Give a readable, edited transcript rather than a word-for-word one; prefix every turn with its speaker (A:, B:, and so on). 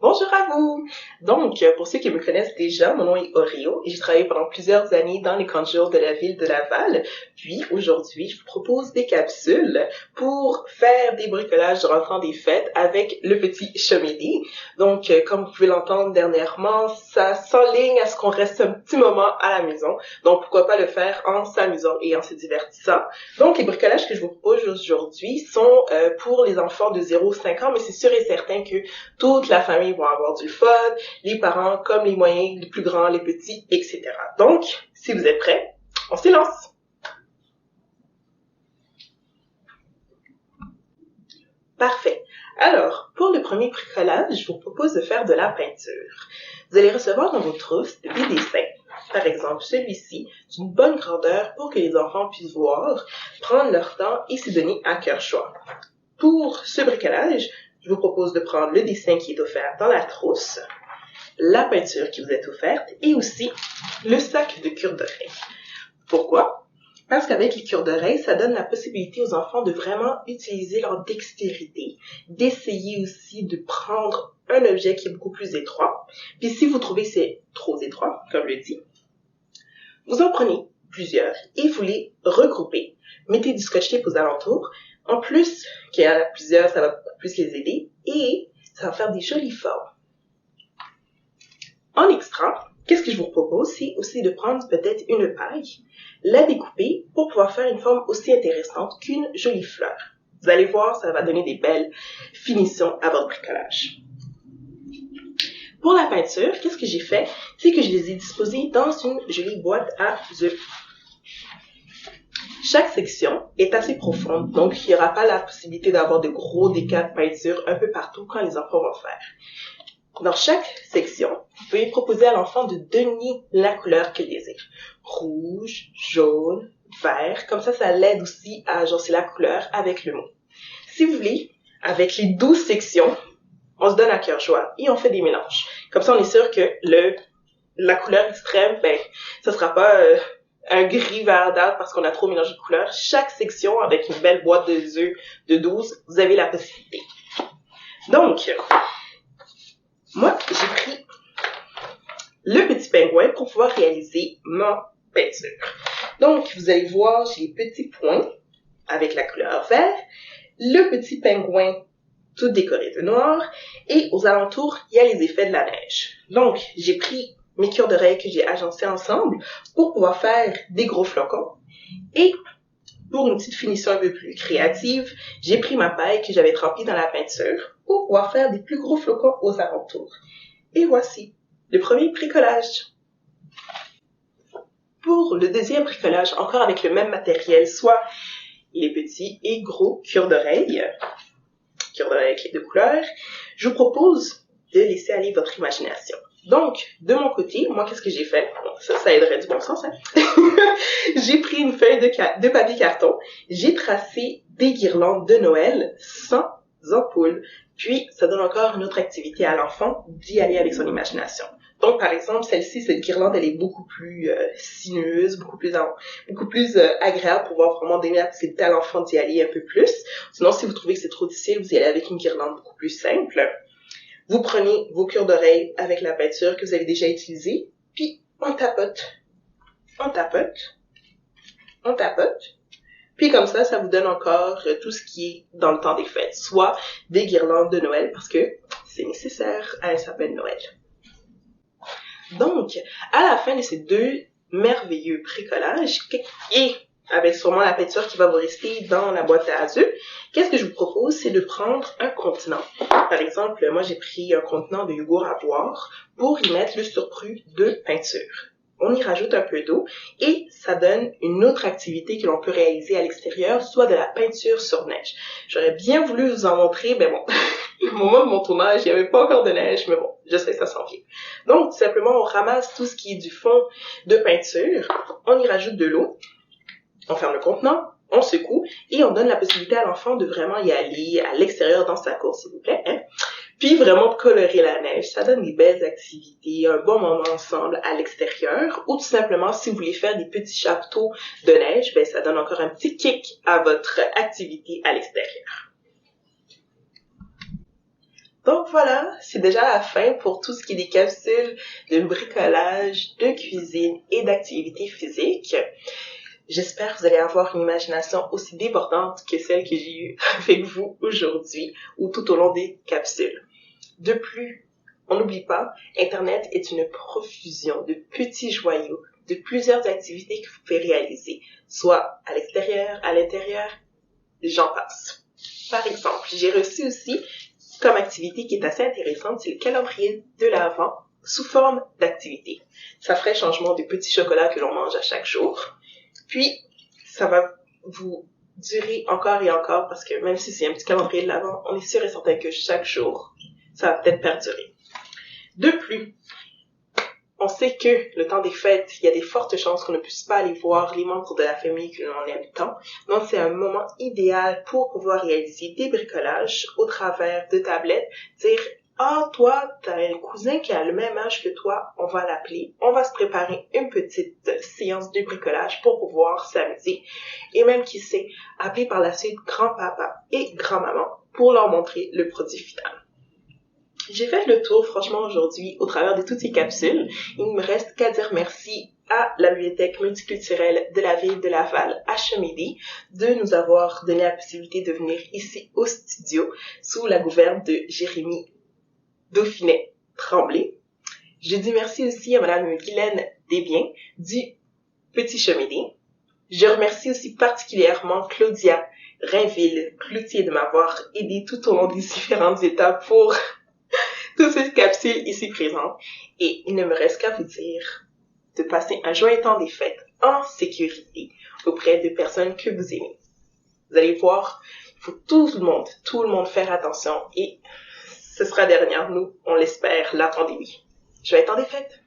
A: Bonjour à vous! Donc, pour ceux qui me connaissent déjà, mon nom est Oreo et j'ai travaillé pendant plusieurs années dans les camps de jour de la ville de Laval. Puis, aujourd'hui, je vous propose des capsules pour faire des bricolages durant le temps des fêtes avec le petit Chomédé. Donc, comme vous pouvez l'entendre dernièrement, ça s'enligne à ce qu'on reste un petit moment à la maison. Donc, pourquoi pas le faire en s'amusant et en se divertissant. Donc, les bricolages que je vous propose aujourd'hui sont pour les enfants de 0 à 5 ans, mais c'est sûr et certain que toute la famille vont avoir du fun, les parents comme les moyens, les plus grands, les petits, etc. Donc, si vous êtes prêts, on s'y lance! Parfait. Alors, pour le premier bricolage, je vous propose de faire de la peinture. Vous allez recevoir dans vos trousses des dessins. Par exemple, celui-ci, d'une bonne grandeur pour que les enfants puissent voir, prendre leur temps et s'y donner à cœur joie. Pour ce bricolage, je vous propose de prendre le dessin qui est offert dans la trousse, la peinture qui vous est offerte et aussi le sac de cure-d'oreille. Pourquoi? Parce qu'avec les cure-d'oreille, ça donne la possibilité aux enfants de vraiment utiliser leur dextérité, d'essayer aussi de prendre un objet qui est beaucoup plus étroit. Puis si vous trouvez que c'est trop étroit, comme je le dis, vous en prenez plusieurs et vous les regroupez. Mettez du scotch tape aux alentours. En plus qu'il y en a plusieurs, ça va beaucoup plus les aider et ça va faire des jolies formes. En extra, qu'est-ce que je vous propose, c'est aussi de prendre peut-être une paille, la découper pour pouvoir faire une forme aussi intéressante qu'une jolie fleur. Vous allez voir, ça va donner des belles finitions à votre bricolage. Pour la peinture, qu'est-ce que j'ai fait? C'est que je les ai disposées dans une jolie boîte à œufs. Chaque section est assez profonde, donc il n'y aura pas la possibilité d'avoir de gros dégâts de peinture un peu partout quand les enfants vont faire. Dans chaque section, vous pouvez proposer à l'enfant de donner la couleur qu'il désire. Rouge, jaune, vert, comme ça l'aide aussi à agencer la couleur avec le mot. Si vous voulez, avec les 12 sections, on se donne à cœur joie et on fait des mélanges. Comme ça, on est sûr que la couleur extrême, ça sera pas un gris verdâtre parce qu'on a trop mélangé de couleurs. Chaque section, avec une belle boîte de œufs de 12, vous avez la possibilité. Donc, moi, j'ai pris le petit pingouin pour pouvoir réaliser ma peinture. Donc, vous allez voir, j'ai les petits points avec la couleur vert, le petit pingouin tout décoré de noir, et aux alentours, il y a les effets de la neige. Donc, j'ai pris mes cures d'oreilles que j'ai agencées ensemble pour pouvoir faire des gros flocons. Et pour une petite finition un peu plus créative, j'ai pris ma paille que j'avais trempée dans la peinture pour pouvoir faire des plus gros flocons aux alentours. Et voici le premier bricolage. Pour le deuxième bricolage, encore avec le même matériel, soit les petits et gros cures d'oreilles avec les deux couleurs, je vous propose de laisser aller votre imagination. Donc, de mon côté, moi, qu'est-ce que j'ai fait? Bon, ça aiderait du bon sens, hein? J'ai pris une feuille de papier carton, j'ai tracé des guirlandes de Noël sans ampoule. Puis, ça donne encore une autre activité à l'enfant d'y aller avec son imagination. Donc, par exemple, cette guirlande, elle est beaucoup plus sinueuse, beaucoup plus agréable pour pouvoir vraiment donner la possibilité à l'enfant d'y aller un peu plus. Sinon, si vous trouvez que c'est trop difficile, vous y allez avec une guirlande beaucoup plus simple. Vous prenez vos cures d'oreilles avec la peinture que vous avez déjà utilisée, puis on tapote. Puis comme ça vous donne encore tout ce qui est dans le temps des fêtes, soit des guirlandes de Noël, parce que c'est nécessaire à un sapin de Noël. Donc, à la fin de ces deux merveilleux bricolages, et avec sûrement la peinture qui va vous rester dans la boîte à œufs, qu'est-ce que je vous propose, c'est de prendre un contenant. Par exemple, moi j'ai pris un contenant de yogourt à boire pour y mettre le surplus de peinture. On y rajoute un peu d'eau et ça donne une autre activité que l'on peut réaliser à l'extérieur, soit de la peinture sur neige. J'aurais bien voulu vous en montrer, mais bon, au moment de mon tournage, il n'y avait pas encore de neige, mais bon, je sais que ça s'en vient. Donc, tout simplement, on ramasse tout ce qui est du fond de peinture, on y rajoute de l'eau, on ferme le contenant, on secoue et on donne la possibilité à l'enfant de vraiment y aller à l'extérieur dans sa cour, s'il vous plaît, hein? Puis vraiment de colorer la neige, ça donne des belles activités, un bon moment ensemble à l'extérieur, ou tout simplement, si vous voulez faire des petits chapiteaux de neige, ça donne encore un petit kick à votre activité à l'extérieur. Donc voilà, c'est déjà la fin pour tout ce qui est des capsules de bricolage, de cuisine et d'activités physiques. J'espère que vous allez avoir une imagination aussi débordante que celle que j'ai eue avec vous aujourd'hui ou tout au long des capsules. De plus, on n'oublie pas, Internet est une profusion de petits joyaux, de plusieurs activités que vous pouvez réaliser, soit à l'extérieur, à l'intérieur, j'en passe. Par exemple, j'ai reçu aussi comme activité qui est assez intéressante, c'est le calendrier de l'Avent sous forme d'activité. Ça ferait changement de petits chocolats que l'on mange à chaque jour. Puis, ça va vous durer encore et encore parce que même si c'est un petit calendrier de l'Avent, on est sûr et certain que chaque jour, ça va peut-être perdurer. De plus, on sait que le temps des fêtes, il y a des fortes chances qu'on ne puisse pas aller voir les membres de la famille que l'on aime tant. Donc, c'est un moment idéal pour pouvoir réaliser des bricolages au travers de tablettes. Dire, toi, t'as un cousin qui a le même âge que toi, on va l'appeler. On va se préparer une petite séance de bricolage pour pouvoir s'amuser. Et même, qui sait, appeler par la suite grand-papa et grand-maman pour leur montrer le produit final. J'ai fait le tour, franchement, aujourd'hui, au travers de toutes ces capsules. Il ne me reste qu'à dire merci à la Bibliothèque multiculturelle de la ville de Laval, HMD, de nous avoir donné la possibilité de venir ici au studio sous la gouverne de Jérémy Dauphinet-Tremblay. Je dis merci aussi à Madame Guylaine Desbiens du Petit Chemédé. Je remercie aussi particulièrement Claudia Rainville-Cloutier de m'avoir aidé tout au long des différentes étapes pour toutes ces capsules ici présentes. Et il ne me reste qu'à vous dire de passer un joyeux temps des fêtes en sécurité auprès de personnes que vous aimez. Vous allez voir, il faut tout le monde faire attention et ce sera derrière nous, on l'espère, la pandémie. Joyeux temps des fêtes!